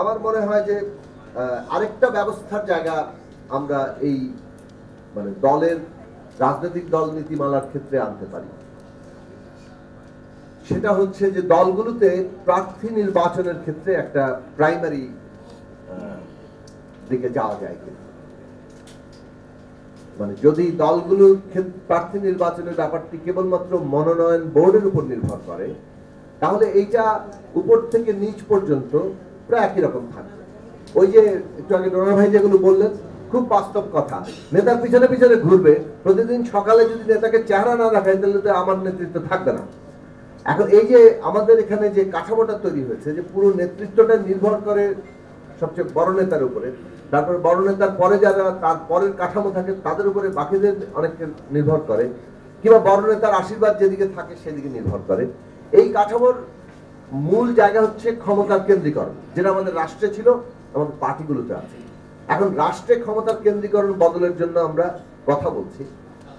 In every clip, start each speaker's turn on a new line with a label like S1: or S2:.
S1: আমার মনে হয় যে আরেকটা ব্যবস্থার জায়গা আমরা এই মানে দলের রাজনৈতিক দল নীতিমালার ক্ষেত্রে আনতে পারি। সেটা হচ্ছে যে দলগুলোতে প্রার্থী নির্বাচনের ক্ষেত্রে একটা প্রাইমারি দিকে যাওয়া যায় কিনা, মানে যদি দলগুলো প্রার্থী নির্বাচনের ব্যাপারটি কেবলমাত্র মনোনয়ন বোর্ডের উপর নির্ভর করে, তাহলে এইটা উপর থেকে নিচ পর্যন্ত প্রায় একই রকম থাকবে। ওই যে একটু আগে ডোনার ভাই যেগুলো বললেন, খুব বাস্তব কথা, নেতার পিছনে পিছনে ঘুরবে, প্রতিদিন সকালে যদি নেতাকে চেহারা না দেখায় তাহলে তো আমার নেতৃত্ব থাকবে না। এখন এই যে আমাদের এখানে যে কাঠামোটা তৈরি হয়েছে, যে পুরো নেতৃত্বটা নির্ভর করে সবচেয়ে বড় নেতার উপরে, তারপর বড় নেতার পরে যারা তার পরের কাঠামো থাকে তাদের উপরে বাকিদের অনেককে নির্ভর করে, কিংবা বড় নেতার আশীর্বাদ যেদিকে থাকে সেদিকে নির্ভর করে। এই কাঠামোর মূল জায়গা হচ্ছে ক্ষমতার কেন্দ্রীকরণ, যেটা আমাদের রাষ্ট্রে ছিল, আমাদের পার্টিগুলোতে আছে। এখন রাষ্ট্রে ক্ষমতার কেন্দ্রীকরণ বদলের জন্য আমরা কথা বলছি,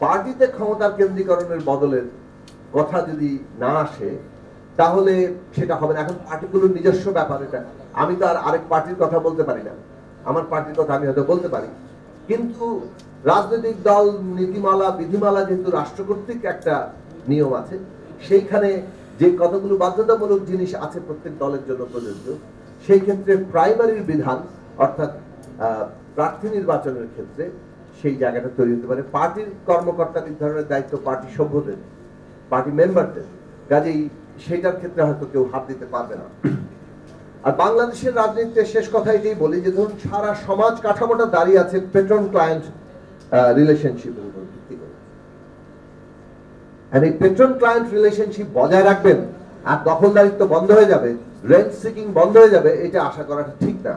S1: পার্টিতে ক্ষমতার কেন্দ্রীকরণের বদলের কথা যদি না আসে তাহলে সেটা হবে না। এখন পার্টিগুলোর নিজস্ব ব্যাপার এটা, আমি তো আর আরেক পার্টির কথা বলতে পারি না, আমার পার্টির কথা আমি হয়তো বলতে পারি, কিন্তু রাজনৈতিক দল নীতিমালা বিধিমালা যেহেতু রাষ্ট্র কর্তৃক একটা নিয়ম আছে, সেইখানে যে কতগুলো বাধ্যতামূলক জিনিস আছে প্রত্যেক দলের জন্য প্রযোজ্য, সেই ক্ষেত্রে প্রাইমারির বিধান অর্থাৎ প্রার্থী নির্বাচনের ক্ষেত্রে সেই জায়গাটা তৈরি হতে পারে। পার্টির কর্মকর্তা নির্ধারণের দায়িত্ব পার্টি সভ্যদের, পার্টি মেম্বারদের, কাজেই সেইটার ক্ষেত্রে হয়তো কেউ হাত দিতে পারবে না। আর বাংলাদেশের রাজনীতিতে শেষ কথা এটাই বলি যে ধরুন সারা সমাজ কাঠামোটা দাঁড়িয়ে আছে পেট্রন ক্লায়েন্ট রিলেশনশিপের উপর ভিত্তি করে। এই পেট্রন ক্লায়েন্ট রিলেশনশিপ বজায় রাখবেন আর দখলদারিত্ব বন্ধ হয়ে যাবে, রেন্ট সিকিং বন্ধ হয়ে যাবে, এটা আশা করাটা ঠিক না।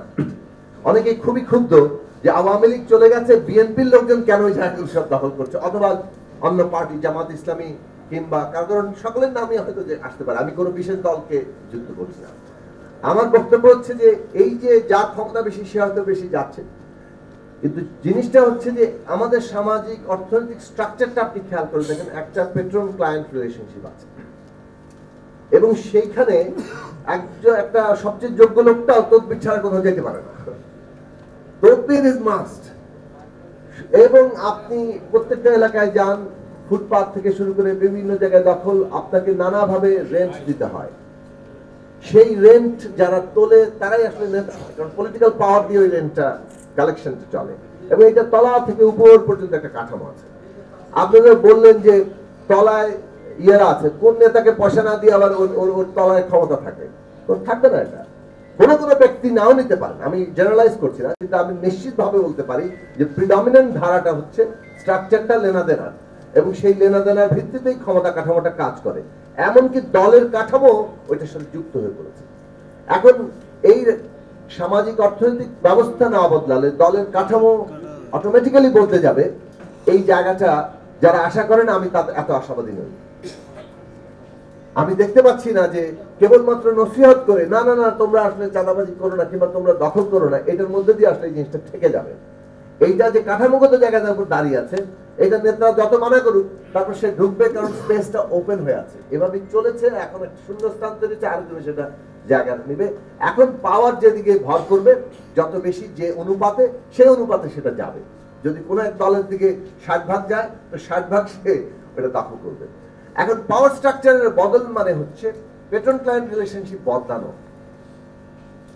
S1: অনেকেই খুবই ক্ষুব্ধ যে আওয়ামী লীগ চলে গেছে, বিএনপির লোকজন কেন ওই জায়গাগুলো সব দখল করছে, অথবা অন্য পার্টি জামাত ইসলামী কিংবা কারণ সকলের নামই হয়তো যে আসতে পারে, আমি কোনো বিশেষ দলকে যুক্ত করছি না। আমার বক্তব্য হচ্ছে যে এই যে যার ক্ষমতা বেশি সে হয়তো বেশি যাচ্ছে, কিন্তু জিনিসটা হচ্ছে যে আমাদের সামাজিক অর্থনৈতিক স্ট্রাকচারটা আপনি খেয়াল করে দেখেন, একটা পেট্রন ক্লায়েন্ট রিলেশনশিপ আছে এবং সেইখানে একটা সবচেয়ে যোগ্য লোকটাও তদবির ছাড়া কোথাও যেতে পারে না, তদবির ইজ মাস্ট। এবং আপনি প্রত্যেকটা এলাকায় যান, ফুটপাথ থেকে শুরু করে বিভিন্ন জায়গায় দখল, আপনাকে নানাভাবে রেন্ট দিতে হয়। সেই রেন্ট যারা তোলে তারাই আসলে নেতা, কারণ পলিটিক্যাল পাওয়ার দিয়ে ওই রেন্টটা কালেকশনটা চলে, এবং এটা তলা থেকে উপর পর্যন্ত একটা কাঠামো আছে। আপনারা বললেন যে তলায় ইয়েরা আছে, কোন নেতাকে পয়সা না দিয়ে আবার ওর তলায় ক্ষমতা থাকে? থাকবে না। এটা কোনো কোনো ব্যক্তি নাও নিতে পারেন, আমি জেনারেলাইজ করছি না, কিন্তু আমি নিশ্চিতভাবে বলতে পারি যে প্রিডমিনেন্ট ধারাটা হচ্ছে স্ট্রাকচারটা লেনাদেনার, এবং সেই লেনাদেনার ভিত্তিতেই ক্ষমতা কাঠামোটা কাজ করে। এমনকি দলের কাঠামো ওইটার সাথে যুক্ত হয়ে পড়েছে। এখন এই সামাজিক অর্থনৈতিক ব্যবস্থা না বদলালে দলের কাঠামো অটোমেটিক্যালি বলতে যাবে। এই জায়গাটা যারা আশা করেন, আমি তাদের এত আশাবাদী নই। আমি দেখতে পাচ্ছি না যে কেবলমাত্র নসিহত করে না না না তোমরা আসলে চাঁদাবাজি করো না কিংবা তোমরা দখল করো না, এটার মধ্যে দিয়ে আসলে এই জিনিসটা থেকে যাবে। এইটা যে কাঠামোগত জায়গাটার উপর দাঁড়িয়ে আছে, এটা নেতা যত মানা করুক তারপর সে ঢুকবে, কারণ স্পেসটা ওপেন হয়ে আছে। এভাবেই চলেছে, এখন একটা শূন্য স্থান তৈরি, আরেকজন সেটা জায়গা নেবে। এখন পাওয়ার যেদিকে ভর করবে যত বেশি, যে অনুপাতে, সেই অনুপাতে সেটা যাবে। যদি কোনো এক দলের দিকে 60 যায় তো 60 সে ওটা দখল করবে। এখন পাওয়ার স্ট্রাকচারের বদল মানে হচ্ছে পেট্রন ক্লায়েন্ট রিলেশনশিপ বদলানো।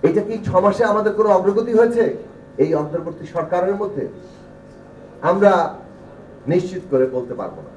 S1: এটা কি 6 মাসে আমাদের কোনো অগ্রগতি হয়েছে এই অন্তর্বর্তী সরকারের মধ্যে? আমরা নিশ্চিত করে বলতে পারবো না।